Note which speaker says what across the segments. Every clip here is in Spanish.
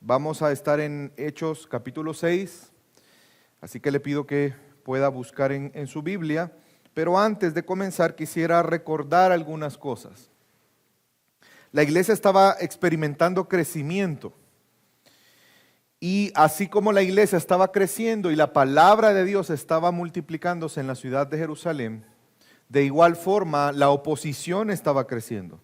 Speaker 1: Vamos a estar en Hechos capítulo 6, así que le pido que pueda buscar en su Biblia. Pero antes de comenzar quisiera recordar algunas cosas. La iglesia estaba experimentando crecimiento. Y así como la iglesia estaba creciendo y la palabra de Dios estaba multiplicándose en la ciudad de Jerusalén, de igual forma la oposición estaba creciendo.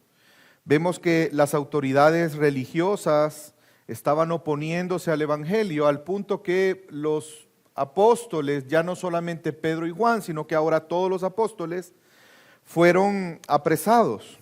Speaker 1: Vemos que las autoridades religiosas estaban oponiéndose al evangelio al punto que los apóstoles, ya no solamente Pedro y Juan, sino que ahora todos los apóstoles fueron apresados.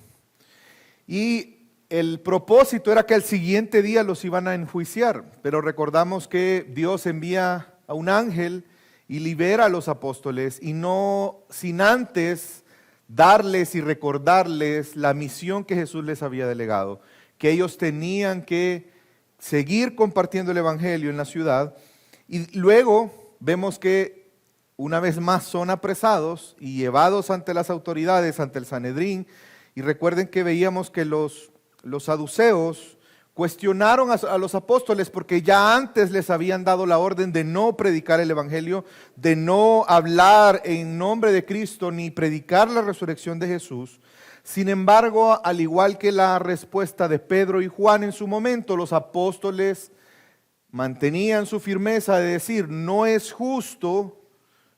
Speaker 1: Y el propósito era que al siguiente día los iban a enjuiciar, pero recordamos que Dios envía a un ángel y libera a los apóstoles, y no sin antes darles y recordarles la misión que Jesús les había delegado, que ellos tenían que seguir compartiendo el evangelio en la ciudad. Y luego vemos que una vez más son apresados y llevados ante las autoridades, ante el Sanedrín. Y recuerden que veíamos que los saduceos cuestionaron a los apóstoles porque ya antes les habían dado la orden de no predicar el evangelio, de no hablar en nombre de Cristo ni predicar la resurrección de Jesús. Sin embargo, al igual que la respuesta de Pedro y Juan en su momento, los apóstoles mantenían su firmeza de decir: no es justo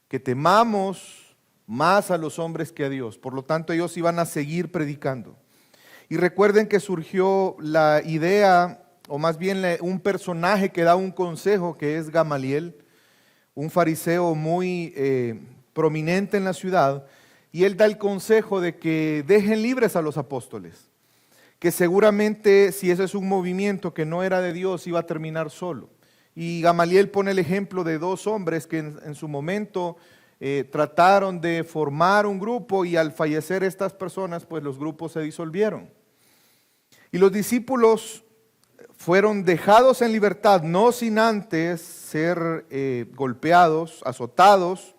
Speaker 1: que temamos más a los hombres que a Dios. Por lo tanto, ellos iban a seguir predicando. Y recuerden que surgió la idea, o más bien un personaje que da un consejo, que es Gamaliel, un fariseo muy prominente en la ciudad, y él da el consejo de que dejen libres a los apóstoles, que seguramente si ese es un movimiento que no era de Dios iba a terminar solo. Y Gamaliel pone el ejemplo de dos hombres que en su momento trataron de formar un grupo, y al fallecer estas personas, pues los grupos se disolvieron. Y los discípulos fueron dejados en libertad, no sin antes ser golpeados, azotados.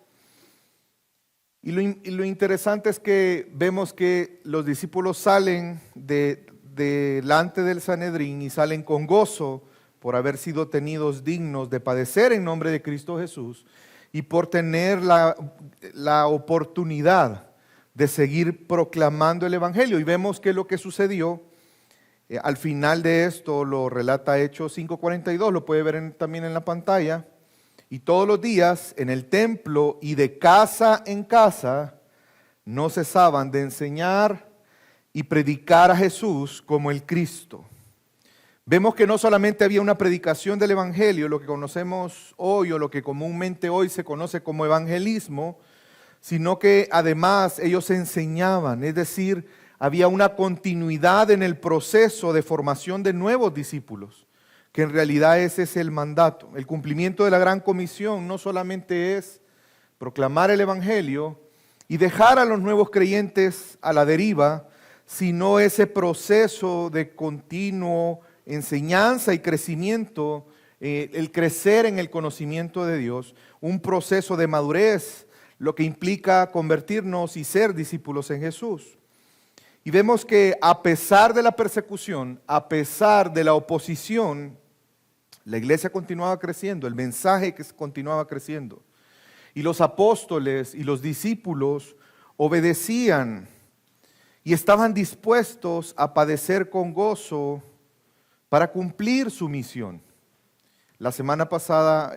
Speaker 1: Y lo interesante es que vemos que los discípulos salen delante del Sanedrín y salen con gozo por haber sido tenidos dignos de padecer en nombre de Cristo Jesús y por tener la oportunidad de seguir proclamando el evangelio. Y vemos que lo que sucedió al final de esto lo relata Hechos 5:42, lo puede ver también en la pantalla. Y todos los días en el templo y de casa en casa no cesaban de enseñar y predicar a Jesús como el Cristo. Vemos que no solamente había una predicación del evangelio, lo que conocemos hoy o lo que comúnmente hoy se conoce como evangelismo, sino que además ellos enseñaban, es decir, había una continuidad en el proceso de formación de nuevos discípulos, que en realidad ese es el mandato. El cumplimiento de la gran comisión no solamente es proclamar el evangelio y dejar a los nuevos creyentes a la deriva, sino ese proceso de continuo enseñanza y crecimiento, el crecer en el conocimiento de Dios, un proceso de madurez, lo que implica convertirnos y ser discípulos en Jesús. Y vemos que a pesar de la persecución, a pesar de la oposición, la iglesia continuaba creciendo, el mensaje que continuaba creciendo. Y los apóstoles y los discípulos obedecían y estaban dispuestos a padecer con gozo para cumplir su misión. La semana pasada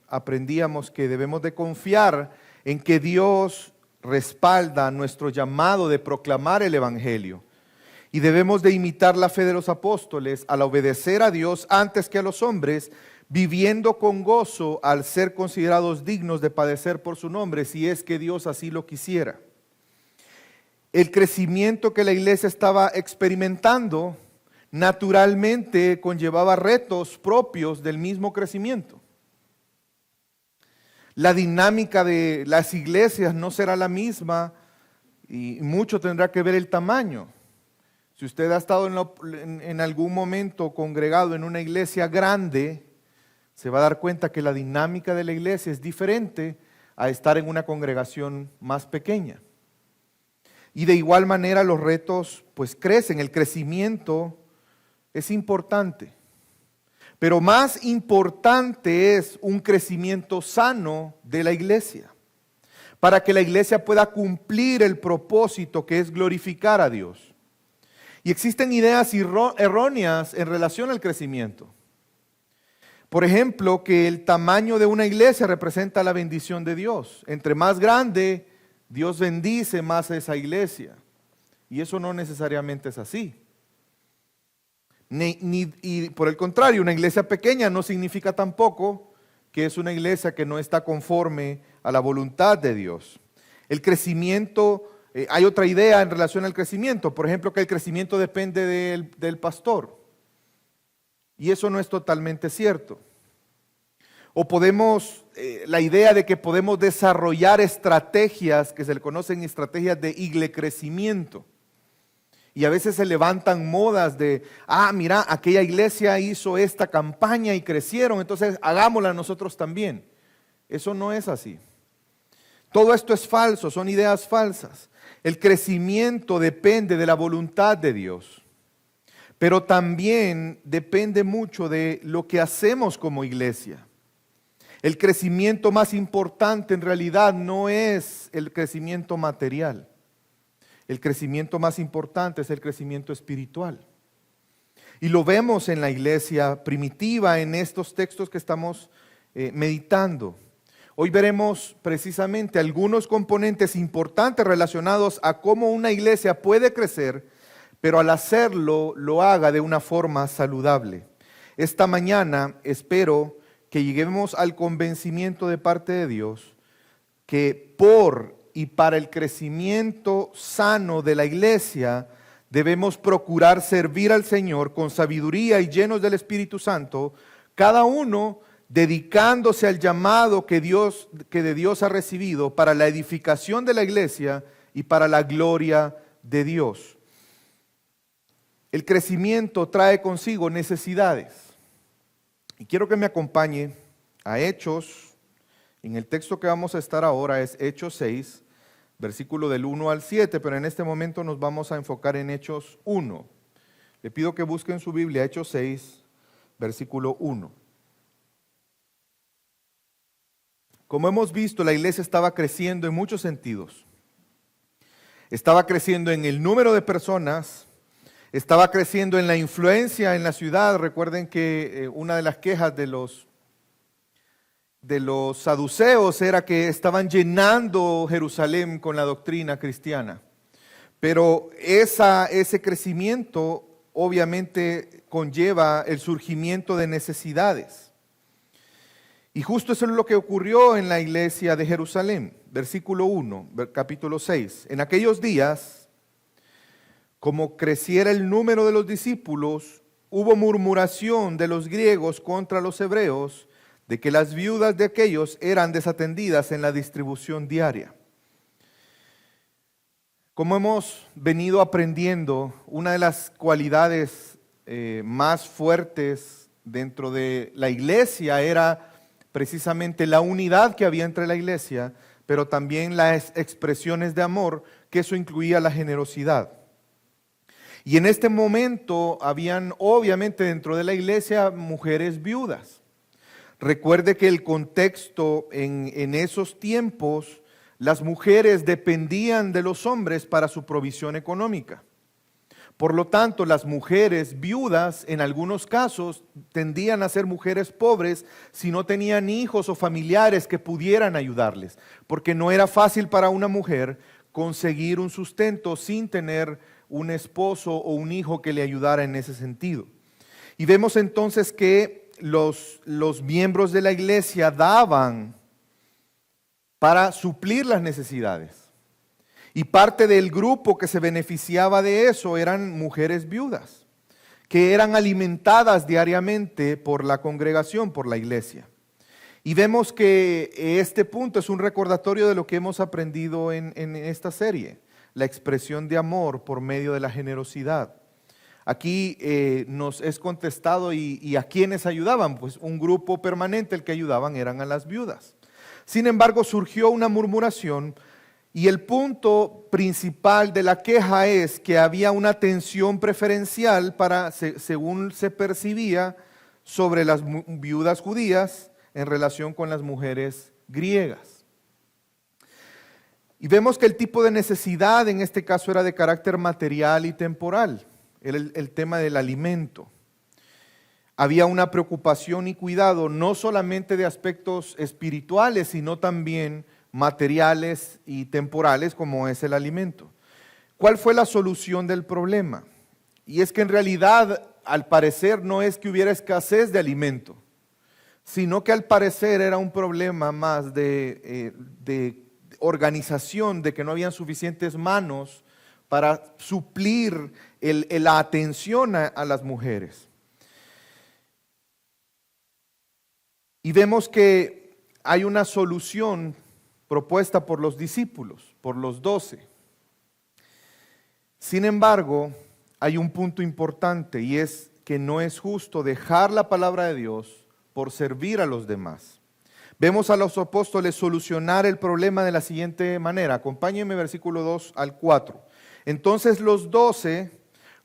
Speaker 1: aprendíamos que debemos de confiar en que Dios respalda nuestro llamado de proclamar el evangelio. Y debemos de imitar la fe de los apóstoles al obedecer a Dios antes que a los hombres, viviendo con gozo al ser considerados dignos de padecer por su nombre, si es que Dios así lo quisiera. El crecimiento que la iglesia estaba experimentando naturalmente conllevaba retos propios del mismo crecimiento. La dinámica de las iglesias no será la misma y mucho tendrá que ver el tamaño. Si usted ha estado en algún momento congregado en una iglesia grande, se va a dar cuenta que la dinámica de la iglesia es diferente a estar en una congregación más pequeña. Y de igual manera los retos pues crecen, el crecimiento es importante. Pero más importante es un crecimiento sano de la iglesia, para que la iglesia pueda cumplir el propósito que es glorificar a Dios. Y existen ideas erróneas en relación al crecimiento. Por ejemplo, que el tamaño de una iglesia representa la bendición de Dios. Entre más grande, Dios bendice más a esa iglesia. Y eso no necesariamente es así. Y por el contrario, una iglesia pequeña no significa tampoco que es una iglesia que no está conforme a la voluntad de Dios. El crecimiento, hay otra idea en relación al crecimiento, por ejemplo, que el crecimiento depende del pastor. Y eso no es totalmente cierto. O la idea de que podemos desarrollar estrategias que se le conocen estrategias de iglecrecimiento. Y a veces se levantan modas de, mira, aquella iglesia hizo esta campaña y crecieron, entonces hagámosla nosotros también. Eso no es así. Todo esto es falso, son ideas falsas. El crecimiento depende de la voluntad de Dios, pero también depende mucho de lo que hacemos como iglesia. El crecimiento más importante en realidad no es el crecimiento material. El crecimiento más importante es el crecimiento espiritual. Y lo vemos en la iglesia primitiva, en estos textos que estamos meditando. Hoy veremos precisamente algunos componentes importantes relacionados a cómo una iglesia puede crecer, pero al hacerlo, lo haga de una forma saludable. Esta mañana espero que lleguemos al convencimiento de parte de Dios que por y para el crecimiento sano de la iglesia, debemos procurar servir al Señor con sabiduría y llenos del Espíritu Santo, cada uno dedicándose al llamado que de Dios ha recibido para la edificación de la iglesia y para la gloria de Dios. El crecimiento trae consigo necesidades. Y quiero que me acompañe a Hechos. En el texto que vamos a estar ahora es Hechos 6, versículo del 1 al 7, pero en este momento nos vamos a enfocar en Hechos 1. Le pido que busquen su Biblia, Hechos 6, versículo 1. Como hemos visto, la iglesia estaba creciendo en muchos sentidos. Estaba creciendo en el número de personas, estaba creciendo en la influencia en la ciudad. Recuerden que una de las quejas de los saduceos era que estaban llenando Jerusalén con la doctrina cristiana. Pero ese crecimiento obviamente conlleva el surgimiento de necesidades. Y justo eso es lo que ocurrió en la iglesia de Jerusalén. Versículo 1, capítulo 6. En aquellos días, como creciera el número de los discípulos, hubo murmuración de los griegos contra los hebreos, de que las viudas de aquellos eran desatendidas en la distribución diaria. Como hemos venido aprendiendo, una de las cualidades más fuertes dentro de la iglesia era precisamente la unidad que había entre la iglesia, pero también las expresiones de amor, que eso incluía la generosidad. Y en este momento habían obviamente dentro de la iglesia mujeres viudas. Recuerde que el contexto en esos tiempos, las mujeres dependían de los hombres para su provisión económica. Por lo tanto, las mujeres viudas en algunos casos tendían a ser mujeres pobres si no tenían hijos o familiares que pudieran ayudarles, porque no era fácil para una mujer conseguir un sustento sin tener un esposo o un hijo que le ayudara en ese sentido. Y vemos entonces que los miembros de la iglesia daban para suplir las necesidades. Y parte del grupo que se beneficiaba de eso eran mujeres viudas, que eran alimentadas diariamente por la congregación, por la iglesia. Y vemos que este punto es un recordatorio de lo que hemos aprendido en esta serie, la expresión de amor por medio de la generosidad. Aquí nos es contestado y a quienes ayudaban, pues un grupo permanente el que ayudaban eran a las viudas. Sin embargo, surgió una murmuración y el punto principal de la queja es que había una atención preferencial para, según se percibía, sobre las viudas judías en relación con las mujeres griegas. Y vemos que el tipo de necesidad en este caso era de carácter material y temporal, era el tema del alimento. Había una preocupación y cuidado no solamente de aspectos espirituales, sino también materiales y temporales como es el alimento. ¿Cuál fue la solución del problema? Y es que en realidad, al parecer, no es que hubiera escasez de alimento, sino que al parecer era un problema más de organización, de que no habían suficientes manos para suplir la atención a las mujeres. Y vemos que hay una solución propuesta por los discípulos, por los 12. Sin embargo, hay un punto importante y es que no es justo dejar la palabra de Dios por servir a los demás. Vemos a los apóstoles solucionar el problema de la siguiente manera. Acompáñenme versículo 2 al 4. Entonces los 12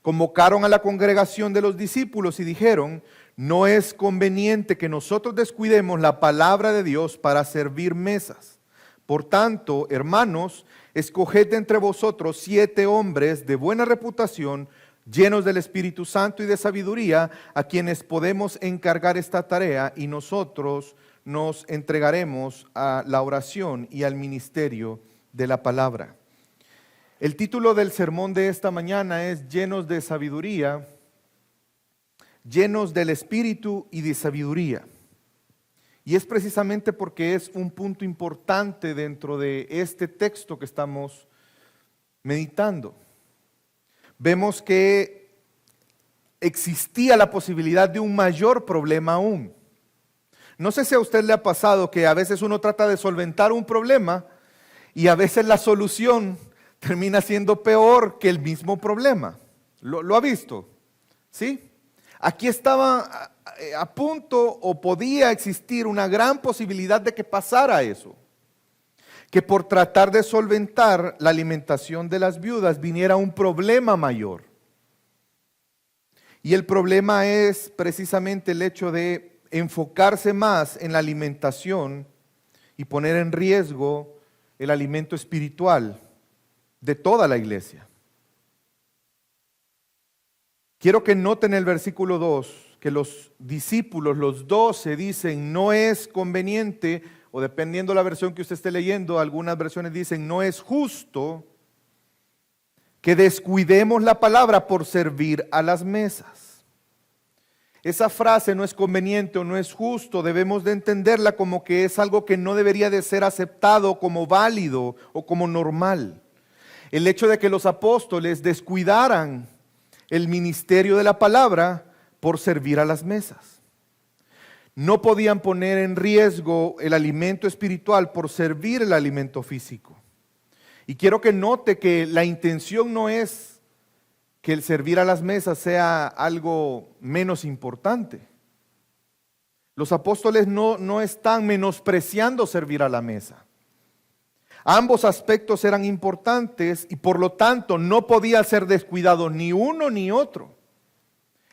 Speaker 1: convocaron a la congregación de los discípulos y dijeron: no es conveniente que nosotros descuidemos la palabra de Dios para servir mesas. Por tanto, hermanos, escoged de entre vosotros 7 hombres de buena reputación, llenos del Espíritu Santo y de sabiduría, a quienes podemos encargar esta tarea, y nosotros nos entregaremos a la oración y al ministerio de la palabra. El título del sermón de esta mañana es llenos de sabiduría, llenos del Espíritu y de sabiduría. Y es precisamente porque es un punto importante dentro de este texto que estamos meditando. Vemos que existía la posibilidad de un mayor problema aún. No sé si a usted le ha pasado que a veces uno trata de solventar un problema y a veces la solución termina siendo peor que el mismo problema. ¿Lo ha visto? ¿Sí? Aquí estaba a punto o podía existir una gran posibilidad de que pasara eso. Que por tratar de solventar la alimentación de las viudas viniera un problema mayor. Y el problema es precisamente el hecho de enfocarse más en la alimentación y poner en riesgo el alimento espiritual de toda la iglesia. Quiero que noten el versículo 2, que los discípulos, los 12, dicen: no es conveniente, o dependiendo de la versión que usted esté leyendo, algunas versiones dicen: no es justo que descuidemos la palabra por servir a las mesas. Esa frase, no es conveniente o no es justo, debemos de entenderla como que es algo que no debería de ser aceptado como válido o como normal. El hecho de que los apóstoles descuidaran el ministerio de la palabra por servir a las mesas. No podían poner en riesgo el alimento espiritual por servir el alimento físico. Y quiero que note que la intención no es que el servir a las mesas sea algo menos importante. Los apóstoles no están menospreciando servir a la mesa. Ambos aspectos eran importantes y por lo tanto no podía ser descuidado ni uno ni otro.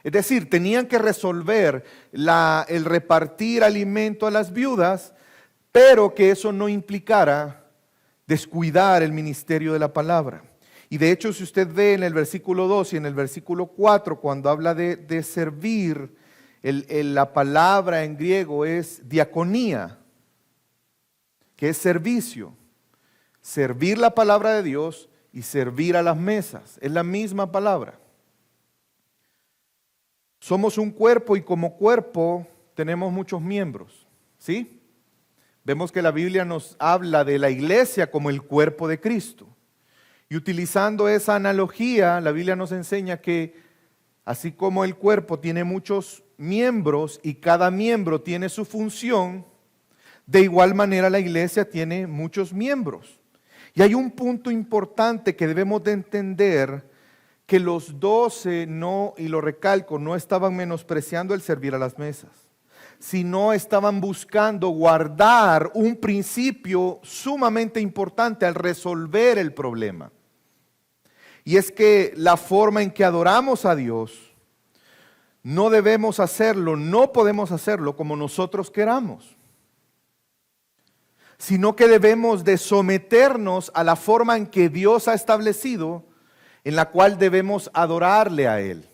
Speaker 1: Es decir, tenían que resolver el repartir alimento a las viudas, pero que eso no implicara descuidar el ministerio de la palabra. Y de hecho, si usted ve en el versículo 2 y en el versículo 4, cuando habla de servir, la palabra en griego es diaconía, que es servicio. Servir la palabra de Dios y servir a las mesas. Es la misma palabra. Somos un cuerpo y como cuerpo tenemos muchos miembros. ¿Sí? Vemos que la Biblia nos habla de la iglesia como el cuerpo de Cristo. Y utilizando esa analogía, la Biblia nos enseña que así como el cuerpo tiene muchos miembros y cada miembro tiene su función, de igual manera la iglesia tiene muchos miembros. Y hay un punto importante que debemos de entender, que los 12 no, y lo recalco, no estaban menospreciando el servir a las mesas, sino estaban buscando guardar un principio sumamente importante al resolver el problema. Y es que la forma en que adoramos a Dios no debemos hacerlo, no podemos hacerlo como nosotros queramos, sino que debemos de someternos a la forma en que Dios ha establecido, en la cual debemos adorarle a Él.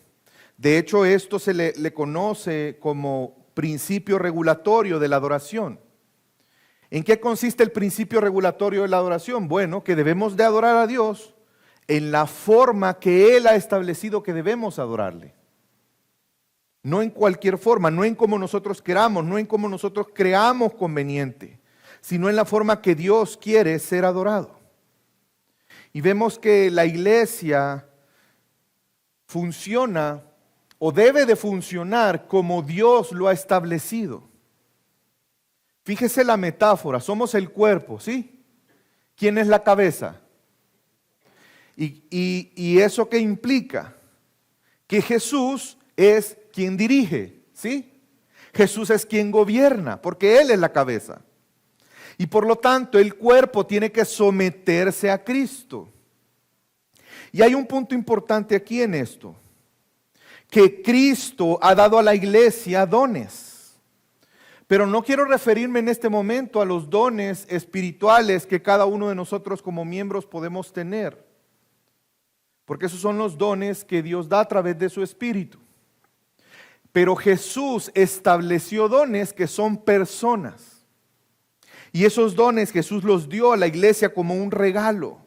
Speaker 1: De hecho, esto se le conoce como principio regulatorio de la adoración. ¿En qué consiste el principio regulatorio de la adoración? Bueno, que debemos de adorar a Dios en la forma que Él ha establecido que debemos adorarle. No en cualquier forma, no en como nosotros queramos, no en como nosotros creamos conveniente, sino en la forma que Dios quiere ser adorado. Y vemos que la iglesia funciona o debe de funcionar como Dios lo ha establecido. Fíjese la metáfora, somos el cuerpo, ¿sí? ¿Quién es la cabeza? ¿Y eso qué implica? Que Jesús es quien dirige, ¿sí? Jesús es quien gobierna, porque Él es la cabeza. Y por lo tanto, el cuerpo tiene que someterse a Cristo. Y hay un punto importante aquí en esto, que Cristo ha dado a la iglesia dones. Pero no quiero referirme en este momento a los dones espirituales que cada uno de nosotros como miembros podemos tener, porque esos son los dones que Dios da a través de su Espíritu. Pero Jesús estableció dones que son personas. Y esos dones Jesús los dio a la iglesia como un regalo.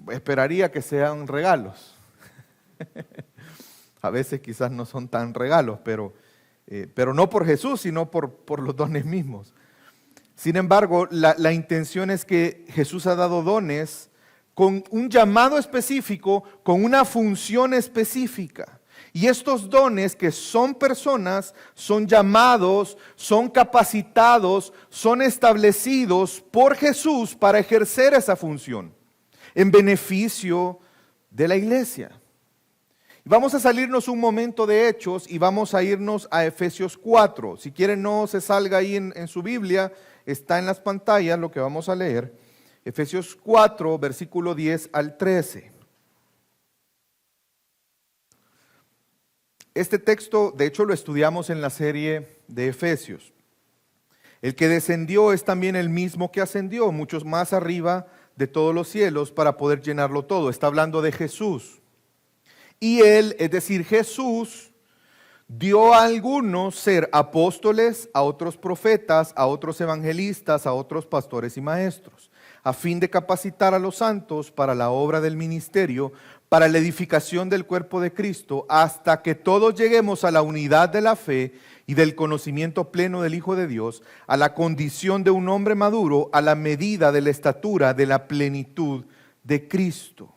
Speaker 1: Esperaría que sean regalos. A veces quizás no son tan regalos, pero no por Jesús, sino por los dones mismos. Sin embargo, la intención es que Jesús ha dado dones con un llamado específico, con una función específica. Y estos dones, que son personas, son llamados, son capacitados, son establecidos por Jesús para ejercer esa función en beneficio de la iglesia. Vamos a salirnos un momento de Hechos y vamos a irnos a Efesios 4. Si quieren, no se salga ahí en su Biblia, está en las pantallas lo que vamos a leer. Efesios 4, versículo 10 al 13. Este texto, de hecho, lo estudiamos en la serie de Efesios. El que descendió es también el mismo que ascendió, muchos más arriba de todos los cielos, para poder llenarlo todo. Está hablando de Jesús. Y Él, es decir, Jesús, dio a algunos ser apóstoles, a otros profetas, a otros evangelistas, a otros pastores y maestros, a fin de capacitar a los santos para la obra del ministerio, para la edificación del cuerpo de Cristo, hasta que todos lleguemos a la unidad de la fe y del conocimiento pleno del Hijo de Dios, a la condición de un hombre maduro, a la medida de la estatura de la plenitud de Cristo.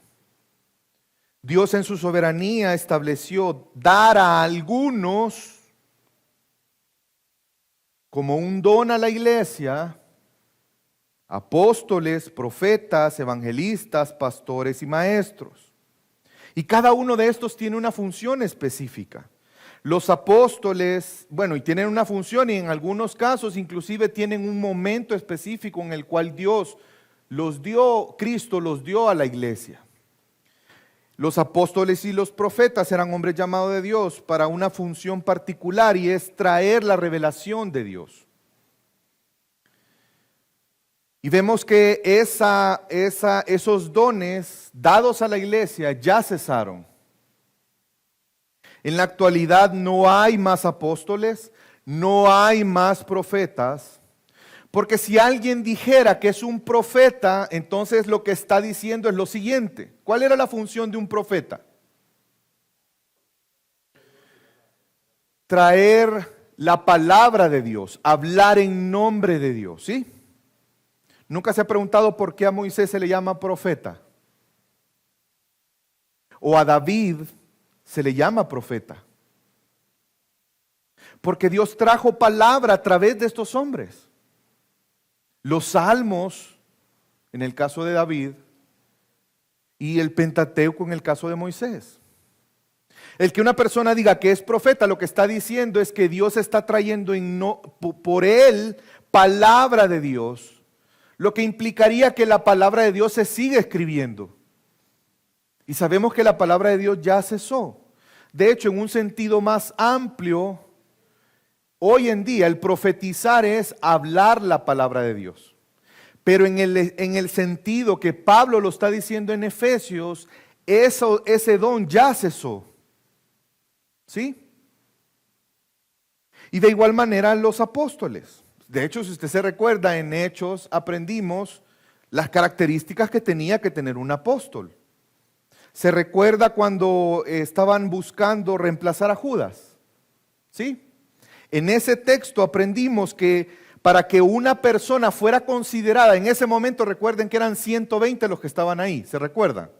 Speaker 1: Dios en su soberanía estableció dar a algunos como un don a la iglesia, apóstoles, profetas, evangelistas, pastores y maestros. Y cada uno de estos tiene una función específica. Los apóstoles, y tienen una función y en algunos casos inclusive tienen un momento específico en el cual Dios los dio, Cristo los dio a la iglesia. Los apóstoles y los profetas eran hombres llamados de Dios para una función particular y es traer la revelación de Dios. Y vemos que esos dones dados a la iglesia ya cesaron. En la actualidad no hay más apóstoles, no hay más profetas, porque si alguien dijera que es un profeta, entonces lo que está diciendo es lo siguiente. ¿Cuál era la función de un profeta? Traer la palabra de Dios, hablar en nombre de Dios, ¿sí? ¿Nunca se ha preguntado por qué a Moisés se le llama profeta? O a David se le llama profeta. Porque Dios trajo palabra a través de estos hombres. Los salmos, en el caso de David, y el Pentateuco en el caso de Moisés. El que una persona diga que es profeta, lo que está diciendo es que Dios está trayendo por él palabra de Dios. Lo que implicaría que la palabra de Dios se sigue escribiendo. Y sabemos que la palabra de Dios ya cesó. De hecho, en un sentido más amplio, hoy en día el profetizar es hablar la palabra de Dios. Pero en el sentido que Pablo lo está diciendo en Efesios, ese don ya cesó. ¿Sí? Y de igual manera los apóstoles. De hecho, si usted se recuerda, en Hechos aprendimos las características que tenía que tener un apóstol. ¿Se recuerda cuando estaban buscando reemplazar a Judas? ¿Sí? En ese texto aprendimos que para que una persona fuera considerada, en ese momento recuerden que eran 120 los que estaban ahí, ¿se recuerdan?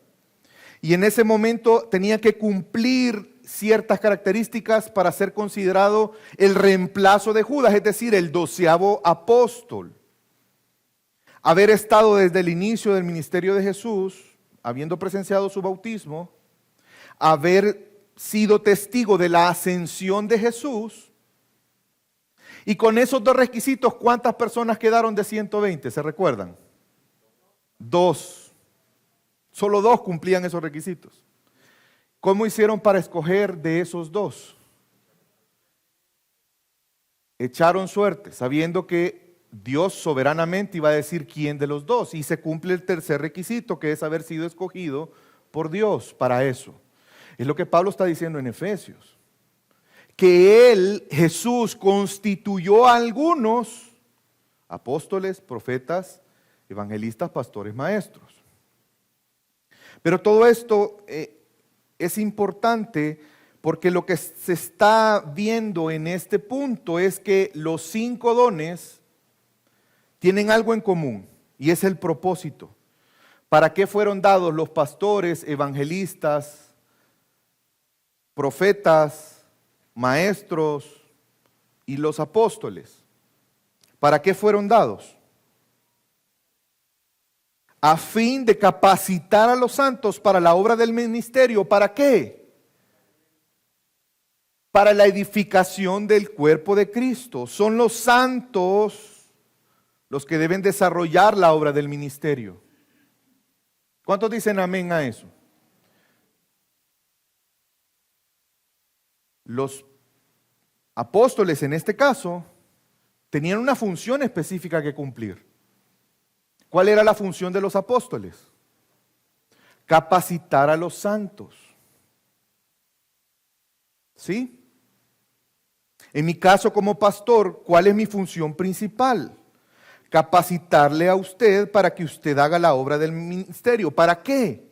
Speaker 1: Y en ese momento tenía que cumplir ciertas características para ser considerado el reemplazo de Judas, es decir, el 12º apóstol. Haber estado desde el inicio del ministerio de Jesús, habiendo presenciado su bautismo, haber sido testigo de la ascensión de Jesús. Y con esos dos requisitos, ¿cuántas personas quedaron de 120? ¿Se recuerdan? 2. Solo 2 cumplían esos requisitos. ¿Cómo hicieron para escoger de esos 2? Echaron suerte, sabiendo que Dios soberanamente iba a decir quién de los 2. Y se cumple el tercer requisito, que es haber sido escogido por Dios para eso. Es lo que Pablo está diciendo en Efesios. Que Él, Jesús, constituyó a algunos apóstoles, profetas, evangelistas, pastores, maestros. Pero todo esto es importante porque lo que se está viendo en este punto es que los 5 dones tienen algo en común y es el propósito. ¿Para qué fueron dados los pastores, evangelistas, profetas, maestros y los apóstoles? ¿Para qué fueron dados? A fin de capacitar a los santos para la obra del ministerio. ¿Para qué? Para la edificación del cuerpo de Cristo. Son los santos los que deben desarrollar la obra del ministerio. ¿Cuántos dicen amén a eso? Los apóstoles en este caso tenían una función específica que cumplir. ¿Cuál era la función de los apóstoles? Capacitar a los santos. ¿Sí? En mi caso como pastor, ¿cuál es mi función principal? Capacitarle a usted para que usted haga la obra del ministerio. ¿Para qué?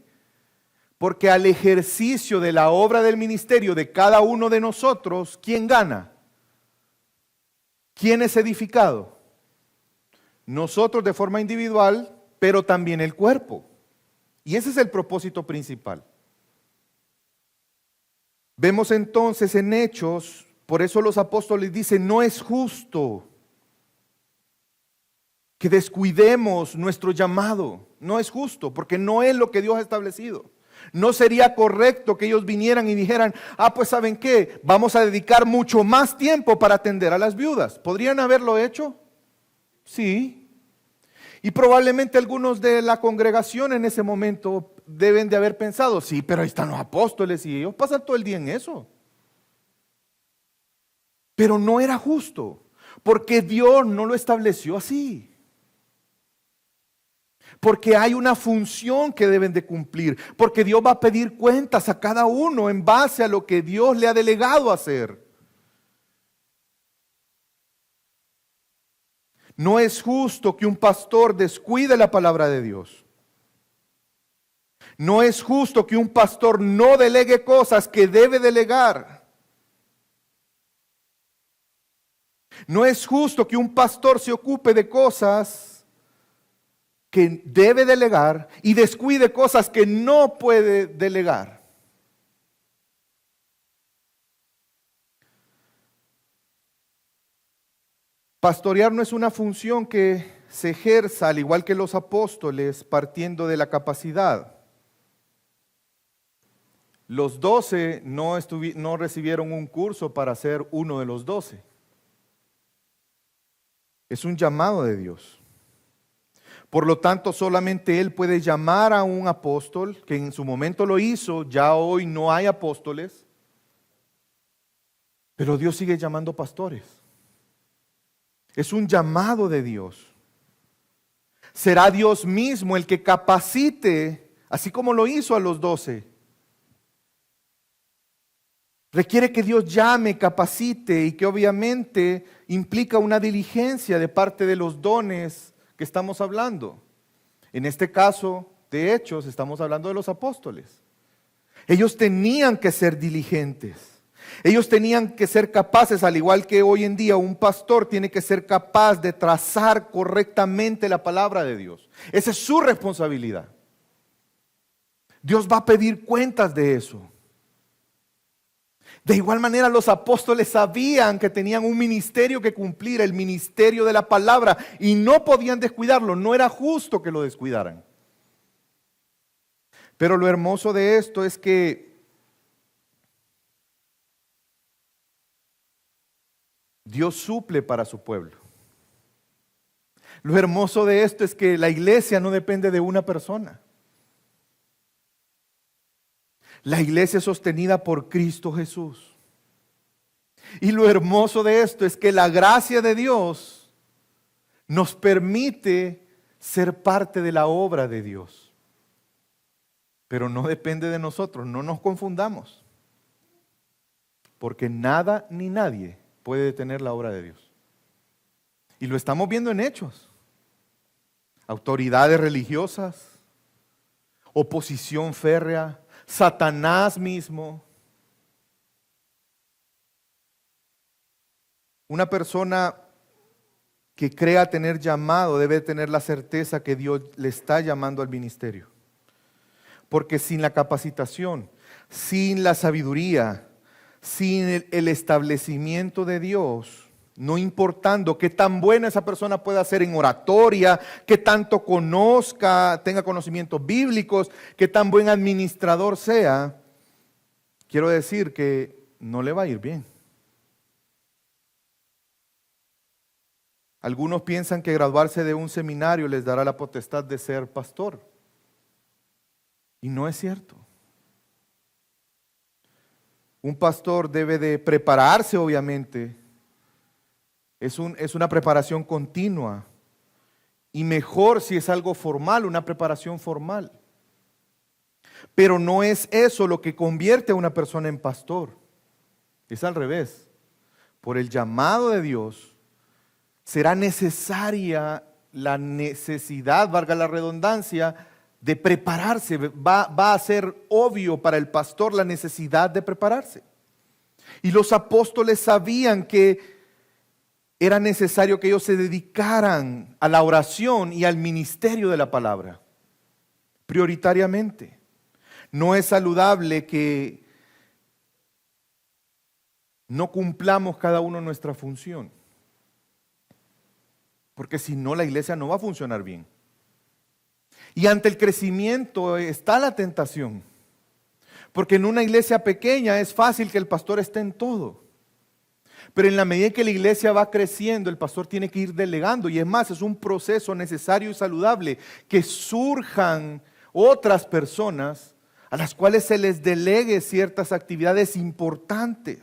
Speaker 1: Porque al ejercicio de la obra del ministerio de cada uno de nosotros, ¿quién gana? ¿Quién es edificado? Nosotros de forma individual, pero también el cuerpo. Y ese es el propósito principal. Vemos entonces en Hechos, por eso los apóstoles dicen, no es justo que descuidemos nuestro llamado. No es justo, porque no es lo que Dios ha establecido. No sería correcto que ellos vinieran y dijeran, pues ¿saben qué? Vamos a dedicar mucho más tiempo para atender a las viudas. ¿Podrían haberlo hecho? Sí. Y probablemente algunos de la congregación en ese momento deben de haber pensado, sí, pero ahí están los apóstoles y ellos pasan todo el día en eso. Pero no era justo, porque Dios no lo estableció así. Porque hay una función que deben de cumplir, porque Dios va a pedir cuentas a cada uno en base a lo que Dios le ha delegado hacer. No es justo que un pastor descuide la palabra de Dios. No es justo que un pastor no delegue cosas que debe delegar. No es justo que un pastor se ocupe de cosas que debe delegar y descuide cosas que no puede delegar. Pastorear no es una función que se ejerza, al igual que los apóstoles, partiendo de la capacidad. Los 12 no recibieron un curso para ser uno de los 12. Es un llamado de Dios. Por lo tanto, solamente Él puede llamar a un apóstol, que en su momento lo hizo, ya hoy no hay apóstoles. Pero Dios sigue llamando pastores. Es un llamado de Dios. Será Dios mismo el que capacite, así como lo hizo a los 12. Requiere que Dios llame, capacite y que obviamente implica una diligencia de parte de los dones que estamos hablando. En este caso, de Hechos, estamos hablando de los apóstoles. Ellos tenían que ser diligentes. Ellos tenían que ser capaces, al igual que hoy en día un pastor tiene que ser capaz de trazar correctamente la palabra de Dios. Esa es su responsabilidad. Dios va a pedir cuentas de eso. De igual manera los apóstoles sabían que tenían un ministerio que cumplir, el ministerio de la palabra, y no podían descuidarlo, no era justo que lo descuidaran. Pero lo hermoso de esto es que Dios suple para su pueblo. Lo hermoso de esto es que la iglesia no depende de una persona. La iglesia es sostenida por Cristo Jesús. Y lo hermoso de esto es que la gracia de Dios nos permite ser parte de la obra de Dios. Pero no depende de nosotros, no nos confundamos. Porque nada ni nadie puede detener la obra de Dios. Y lo estamos viendo en Hechos. Autoridades religiosas, oposición férrea, Satanás mismo. Una persona que crea tener llamado debe tener la certeza que Dios le está llamando al ministerio. Porque sin la capacitación, sin la sabiduría, sin el establecimiento de Dios, no importando qué tan buena esa persona pueda ser en oratoria, qué tanto conozca, tenga conocimientos bíblicos, qué tan buen administrador sea, quiero decir que no le va a ir bien. Algunos piensan que graduarse de un seminario les dará la potestad de ser pastor. Y no es cierto. Un pastor debe de prepararse, obviamente. Es una preparación continua. Y mejor si es algo formal, una preparación formal. Pero no es eso lo que convierte a una persona en pastor. Es al revés. Por el llamado de Dios, será necesaria la necesidad, valga la redundancia, de prepararse. Va a ser obvio para el pastor la necesidad de prepararse. Y los apóstoles sabían que era necesario que ellos se dedicaran a la oración y al ministerio de la palabra, prioritariamente. No es saludable que no cumplamos cada uno nuestra función, porque si no la iglesia no va a funcionar bien. Y ante el crecimiento está la tentación, porque en una iglesia pequeña es fácil que el pastor esté en todo. Pero en la medida que la iglesia va creciendo, el pastor tiene que ir delegando. Y es más, es un proceso necesario y saludable que surjan otras personas a las cuales se les delegue ciertas actividades importantes.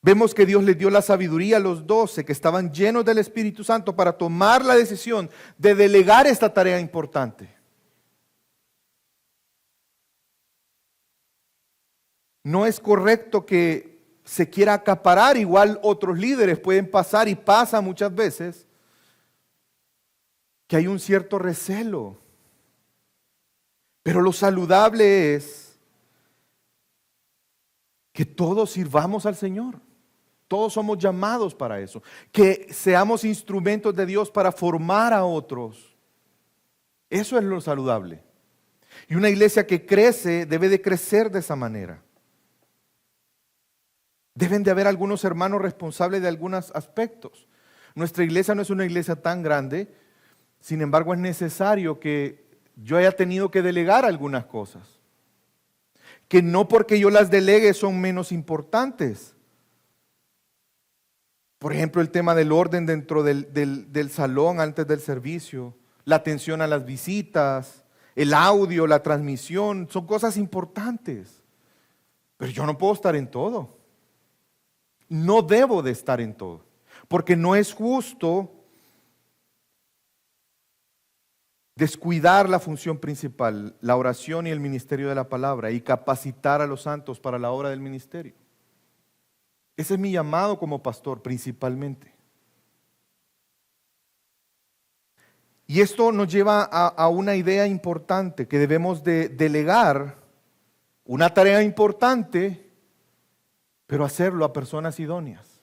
Speaker 1: Vemos que Dios les dio la sabiduría a los 12 que estaban llenos del Espíritu Santo para tomar la decisión de delegar esta tarea importante. No es correcto que se quiera acaparar, igual otros líderes pueden pasar y pasa muchas veces, que hay un cierto recelo. Pero lo saludable es que todos sirvamos al Señor. Todos somos llamados para eso. Que seamos instrumentos de Dios para formar a otros. Eso es lo saludable. Y una iglesia que crece debe de crecer de esa manera. Deben de haber algunos hermanos responsables de algunos aspectos. Nuestra iglesia no es una iglesia tan grande, sin embargo es necesario que yo haya tenido que delegar algunas cosas. Que no porque yo las delegue son menos importantes. Por ejemplo, el tema del orden dentro del salón antes del servicio, la atención a las visitas, el audio, la transmisión, son cosas importantes. Pero yo no puedo estar en todo. No debo de estar en todo, porque no es justo descuidar la función principal, la oración y el ministerio de la palabra, y capacitar a los santos para la obra del ministerio. Ese es mi llamado como pastor principalmente. Y esto nos lleva a una idea importante, que debemos de delegar una tarea importante, pero hacerlo a personas idóneas.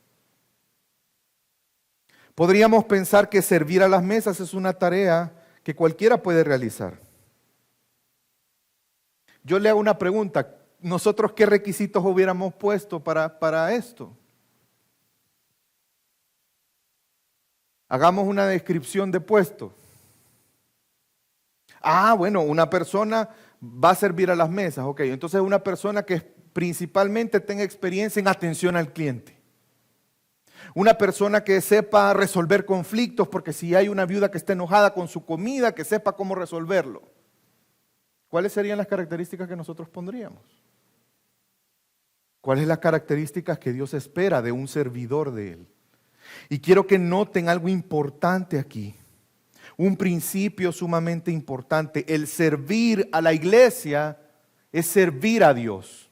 Speaker 1: Podríamos pensar que servir a las mesas es una tarea que cualquiera puede realizar. Yo le hago una pregunta: ¿nosotros qué requisitos hubiéramos puesto para esto? Hagamos una descripción de puesto. Bueno, una persona va a servir a las mesas, ok. Entonces una persona que principalmente tenga experiencia en atención al cliente. Una persona que sepa resolver conflictos, porque si hay una viuda que está enojada con su comida, que sepa cómo resolverlo. ¿Cuáles serían las características que nosotros pondríamos? ¿Cuáles son las características que Dios espera de un servidor de Él? Y quiero que noten algo importante aquí. Un principio sumamente importante. El servir a la iglesia es servir a Dios.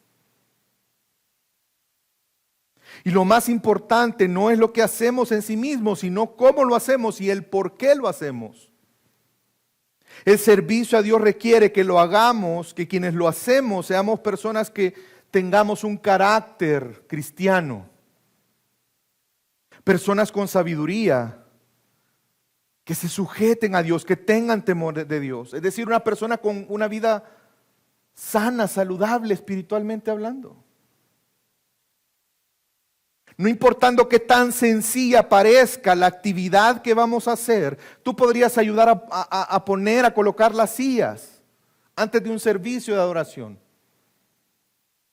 Speaker 1: Y lo más importante no es lo que hacemos en sí mismo, sino cómo lo hacemos y el por qué lo hacemos. El servicio a Dios requiere que lo hagamos, que quienes lo hacemos seamos personas que tengamos un carácter cristiano. Personas con sabiduría, que se sujeten a Dios, que tengan temor de Dios. Es decir, una persona con una vida sana, saludable, espiritualmente hablando. No importando qué tan sencilla parezca la actividad que vamos a hacer, tú podrías ayudar a poner, a colocar las sillas antes de un servicio de adoración.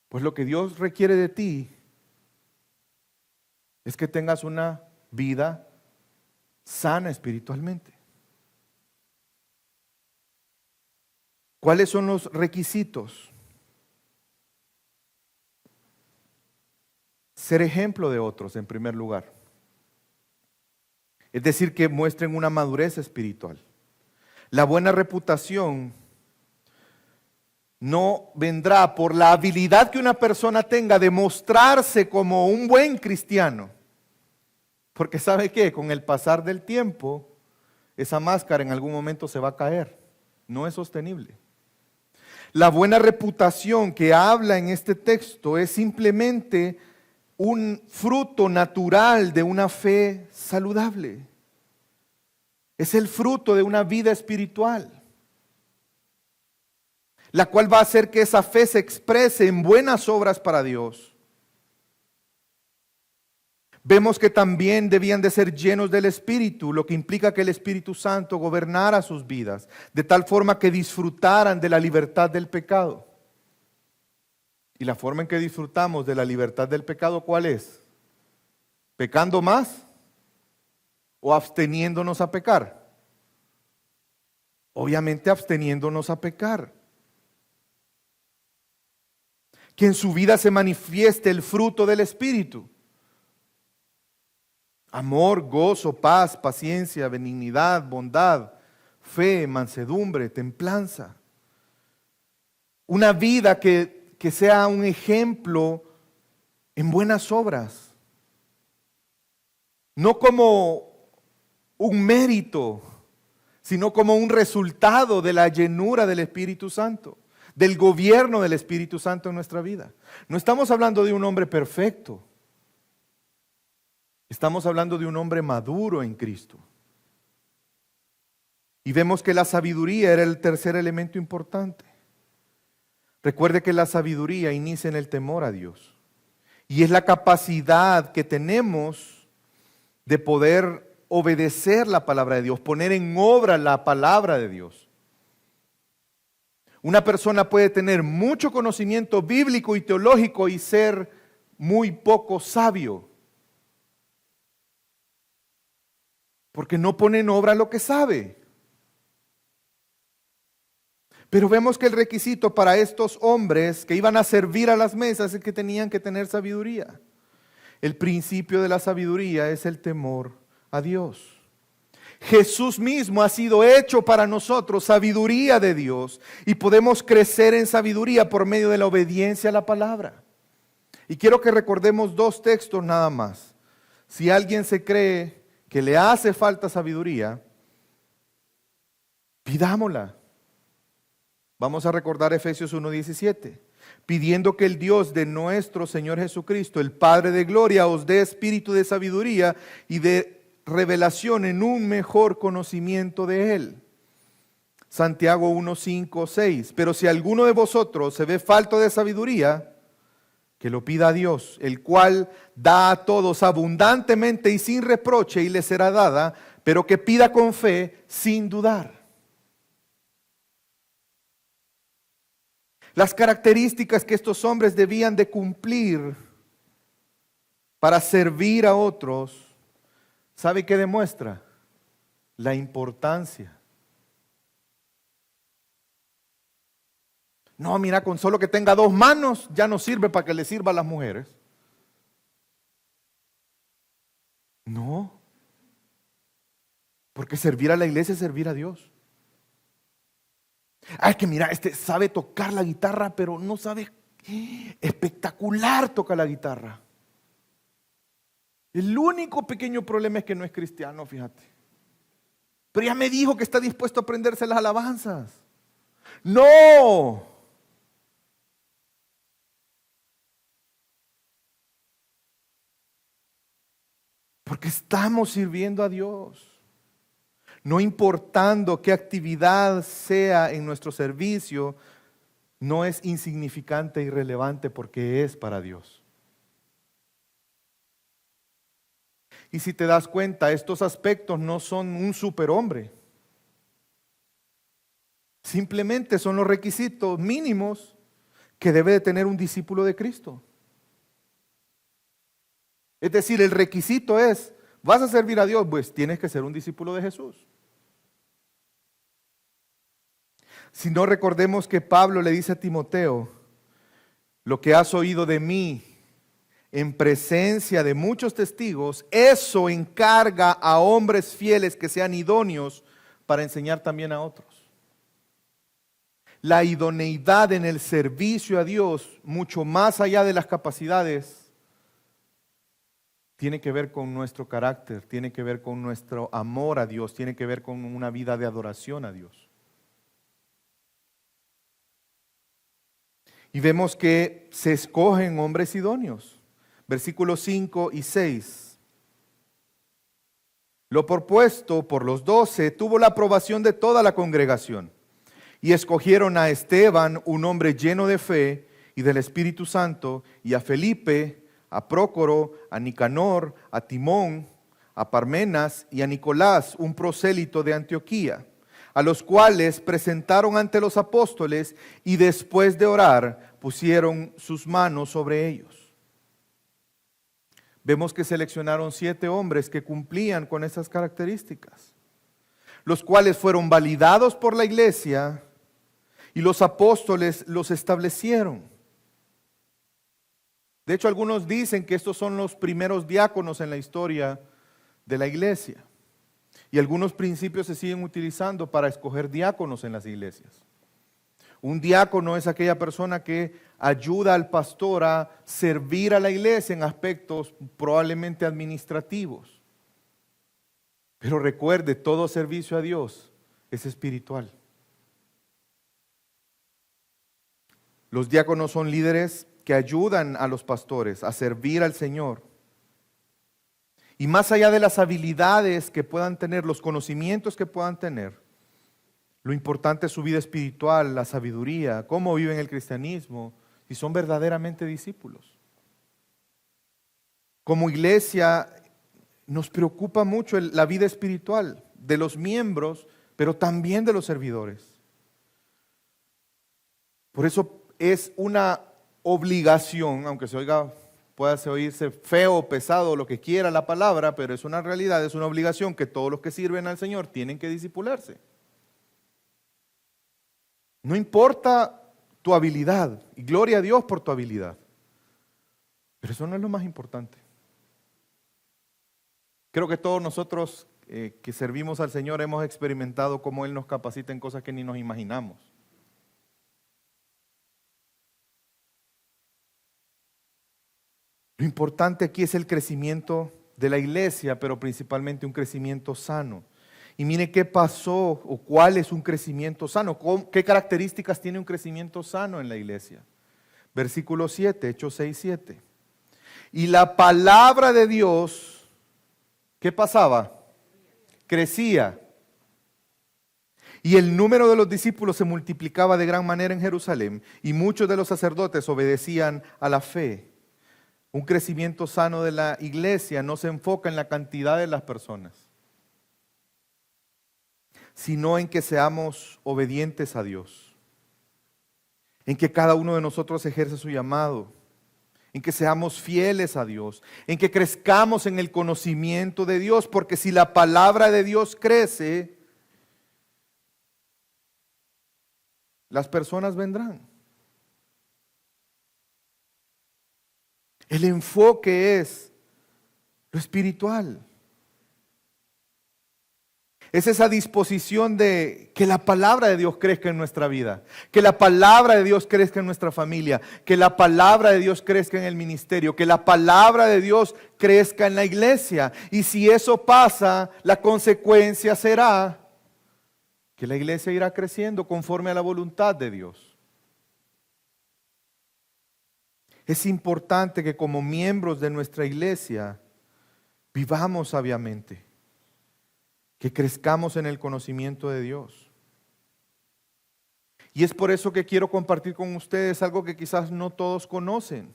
Speaker 1: Pues lo que Dios requiere de ti es que tengas una vida sana espiritualmente. ¿Cuáles son los requisitos? Ser ejemplo de otros en primer lugar. Es decir, que muestren una madurez espiritual. La buena reputación no vendrá por la habilidad que una persona tenga de mostrarse como un buen cristiano. Porque ¿sabe qué? Con el pasar del tiempo, esa máscara en algún momento se va a caer. No es sostenible. La buena reputación que habla en este texto es simplemente un fruto natural de una fe saludable. Es el fruto de una vida espiritual, la cual va a hacer que esa fe se exprese en buenas obras para Dios. Vemos que también debían de ser llenos del Espíritu, lo que implica que el Espíritu Santo gobernara sus vidas, de tal forma que disfrutaran de la libertad del pecado. Y la forma en que disfrutamos de la libertad del pecado, ¿cuál es? ¿Pecando más o absteniéndonos a pecar? Obviamente absteniéndonos a pecar. Que en su vida se manifieste el fruto del Espíritu. Amor, gozo, paz, paciencia, benignidad, bondad, fe, mansedumbre, templanza. Una vida que sea un ejemplo en buenas obras. No como un mérito, sino como un resultado de la llenura del Espíritu Santo, del gobierno del Espíritu Santo en nuestra vida. No estamos hablando de un hombre perfecto. Estamos hablando de un hombre maduro en Cristo. Y vemos que la sabiduría era el tercer elemento importante. Recuerde que la sabiduría inicia en el temor a Dios. Y es la capacidad que tenemos de poder obedecer la palabra de Dios, poner en obra la palabra de Dios. Una persona puede tener mucho conocimiento bíblico y teológico y ser muy poco sabio, porque no pone en obra lo que sabe. Pero vemos que el requisito para estos hombres que iban a servir a las mesas es que tenían que tener sabiduría. El principio de la sabiduría es el temor a Dios. Jesús mismo ha sido hecho para nosotros sabiduría de Dios y podemos crecer en sabiduría por medio de la obediencia a la palabra. Y quiero que recordemos dos textos nada más. Si alguien se cree que le hace falta sabiduría, pidámosla. Vamos a recordar Efesios 1:17, pidiendo que el Dios de nuestro Señor Jesucristo, el Padre de gloria, os dé espíritu de sabiduría y de revelación en un mejor conocimiento de Él. Santiago 1:5-6, pero si alguno de vosotros se ve falto de sabiduría, que lo pida a Dios, el cual da a todos abundantemente y sin reproche y le será dada, pero que pida con fe sin dudar. Las características que estos hombres debían de cumplir para servir a otros, ¿sabe qué demuestra? La importancia. No, mira, con solo que tenga 2 manos ya no sirve para que le sirva a las mujeres. No, porque servir a la iglesia es servir a Dios. Ay, que mira, sabe tocar la guitarra, pero no sabe, espectacular toca la guitarra. El único pequeño problema es que no es cristiano, fíjate. Pero ya me dijo que está dispuesto a aprenderse las alabanzas. No. Porque estamos sirviendo a Dios. No importando qué actividad sea en nuestro servicio, no es insignificante e irrelevante porque es para Dios. Y si te das cuenta, estos aspectos no son un superhombre. Simplemente son los requisitos mínimos que debe de tener un discípulo de Cristo. Es decir, el requisito es, vas a servir a Dios, pues tienes que ser un discípulo de Jesús. Si no, recordemos que Pablo le dice a Timoteo, lo que has oído de mí en presencia de muchos testigos, eso encarga a hombres fieles que sean idóneos para enseñar también a otros. La idoneidad en el servicio a Dios, mucho más allá de las capacidades, tiene que ver con nuestro carácter, tiene que ver con nuestro amor a Dios, tiene que ver con una vida de adoración a Dios. Y vemos que se escogen hombres idóneos. Versículos 5 y 6. Lo propuesto por los 12 tuvo la aprobación de toda la congregación. Y escogieron a Esteban, un hombre lleno de fe y del Espíritu Santo, y a Felipe, a Prócoro, a Nicanor, a Timón, a Parmenas y a Nicolás, un prosélito de Antioquía, a los cuales presentaron ante los apóstoles y después de orar pusieron sus manos sobre ellos. Vemos que seleccionaron 7 hombres que cumplían con esas características, los cuales fueron validados por la iglesia y los apóstoles los establecieron. De hecho, algunos dicen que estos son los primeros diáconos en la historia de la iglesia. Y algunos principios se siguen utilizando para escoger diáconos en las iglesias. Un diácono es aquella persona que ayuda al pastor a servir a la iglesia en aspectos probablemente administrativos. Pero recuerde, todo servicio a Dios es espiritual. Los diáconos son líderes que ayudan a los pastores a servir al Señor. Y más allá de las habilidades que puedan tener, los conocimientos que puedan tener, lo importante es su vida espiritual, la sabiduría, cómo viven el cristianismo y son verdaderamente discípulos. Como iglesia nos preocupa mucho la vida espiritual de los miembros, pero también de los servidores. Por eso es una obligación, aunque pueda oírse feo o pesado, lo que quiera la palabra, pero es una realidad, es una obligación que todos los que sirven al Señor tienen que discipularse. No importa tu habilidad, y gloria a Dios por tu habilidad, pero eso no es lo más importante. Creo que todos nosotros que servimos al Señor hemos experimentado cómo Él nos capacita en cosas que ni nos imaginamos. Lo importante aquí es el crecimiento de la iglesia, pero principalmente un crecimiento sano. Y mire qué pasó o cuál es un crecimiento sano, qué características tiene un crecimiento sano en la iglesia. Versículo 7, Hechos 6, 7. Y la palabra de Dios, ¿qué pasaba? Crecía. Y el número de los discípulos se multiplicaba de gran manera en Jerusalén, y muchos de los sacerdotes obedecían a la fe. Un crecimiento sano de la iglesia no se enfoca en la cantidad de las personas, sino en que seamos obedientes a Dios, en que cada uno de nosotros ejerza su llamado, en que seamos fieles a Dios, en que crezcamos en el conocimiento de Dios, porque si la palabra de Dios crece, las personas vendrán. El enfoque es lo espiritual. Es esa disposición de que la palabra de Dios crezca en nuestra vida, que la palabra de Dios crezca en nuestra familia, que la palabra de Dios crezca en el ministerio, que la palabra de Dios crezca en la iglesia. Y si eso pasa, la consecuencia será que la iglesia irá creciendo conforme a la voluntad de Dios. Es importante que como miembros de nuestra iglesia vivamos sabiamente, que crezcamos en el conocimiento de Dios. Y es por eso que quiero compartir con ustedes algo que quizás no todos conocen.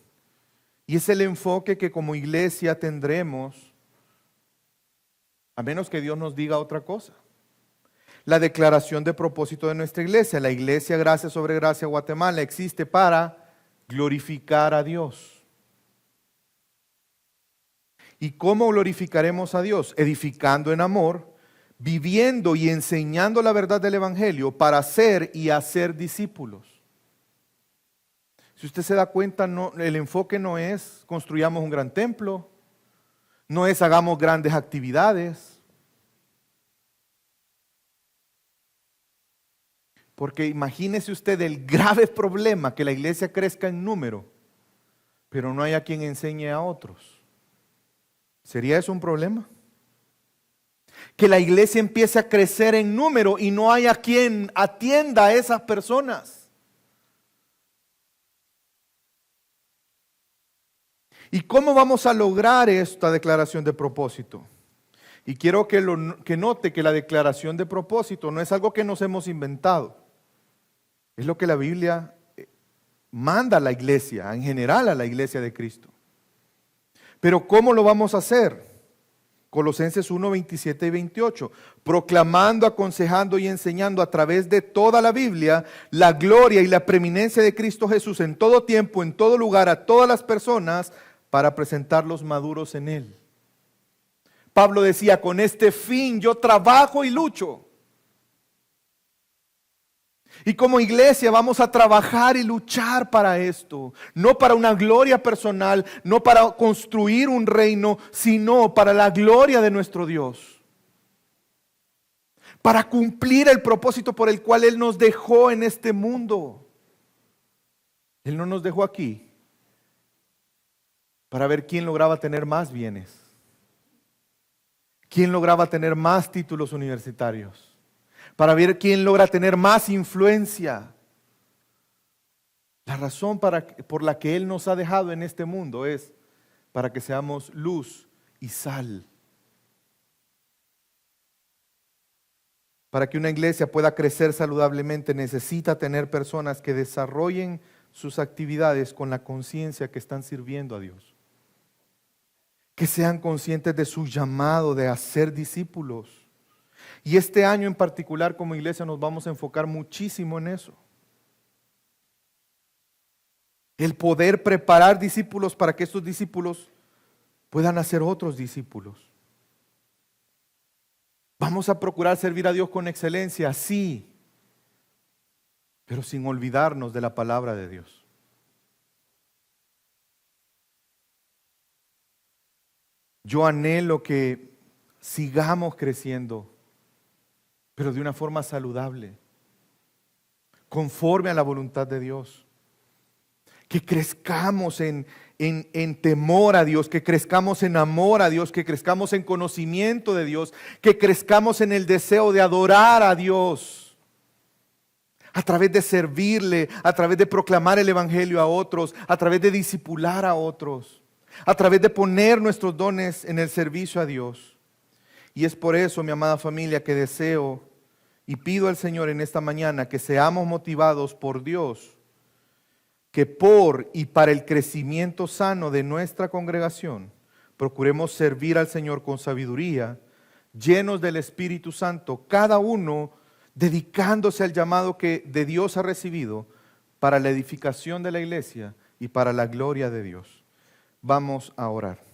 Speaker 1: Y es el enfoque que como iglesia tendremos, a menos que Dios nos diga otra cosa. La declaración de propósito de nuestra iglesia. La iglesia Gracia sobre Gracia Guatemala existe para glorificar a Dios. ¿Y cómo glorificaremos a Dios? Edificando en amor, viviendo y enseñando la verdad del Evangelio para ser y hacer discípulos. Si usted se da cuenta, el enfoque no es construyamos un gran templo, no es hagamos grandes actividades. Porque imagínese usted el grave problema que la iglesia crezca en número, pero no haya quien enseñe a otros. ¿Sería eso un problema? Que la iglesia empiece a crecer en número y no haya quien atienda a esas personas. ¿Y cómo vamos a lograr esta declaración de propósito? Y quiero que note que la declaración de propósito no es algo que nos hemos inventado. Es lo que la Biblia manda a la iglesia, en general a la iglesia de Cristo. Pero ¿cómo lo vamos a hacer? Colosenses 1, 27 y 28. Proclamando, aconsejando y enseñando a través de toda la Biblia la gloria y la preeminencia de Cristo Jesús en todo tiempo, en todo lugar, a todas las personas, para presentarlos maduros en Él. Pablo decía, con este fin yo trabajo y lucho. Y como iglesia vamos a trabajar y luchar para esto, no para una gloria personal, no para construir un reino, sino para la gloria de nuestro Dios. Para cumplir el propósito por el cual Él nos dejó en este mundo. Él no nos dejó aquí para ver quién lograba tener más bienes, quién lograba tener más títulos universitarios, para ver quién logra tener más influencia. La razón por la que Él nos ha dejado en este mundo es para que seamos luz y sal. Para que una iglesia pueda crecer saludablemente necesita tener personas que desarrollen sus actividades con la conciencia que están sirviendo a Dios. Que sean conscientes de su llamado de hacer discípulos. Y este año en particular como iglesia nos vamos a enfocar muchísimo en eso. El poder preparar discípulos para que estos discípulos puedan hacer otros discípulos. Vamos a procurar servir a Dios con excelencia, sí, pero sin olvidarnos de la palabra de Dios. Yo anhelo que sigamos creciendo, pero de una forma saludable, conforme a la voluntad de Dios. Que crezcamos en temor a Dios, que crezcamos en amor a Dios, que crezcamos en conocimiento de Dios, que crezcamos en el deseo de adorar a Dios, a través de servirle, a través de proclamar el Evangelio a otros, a través de discipular a otros, a través de poner nuestros dones en el servicio a Dios. Y es por eso, mi amada familia, que deseo y pido al Señor en esta mañana que seamos motivados por Dios, que por y para el crecimiento sano de nuestra congregación, procuremos servir al Señor con sabiduría, llenos del Espíritu Santo, cada uno dedicándose al llamado que de Dios ha recibido para la edificación de la iglesia y para la gloria de Dios. Vamos a orar.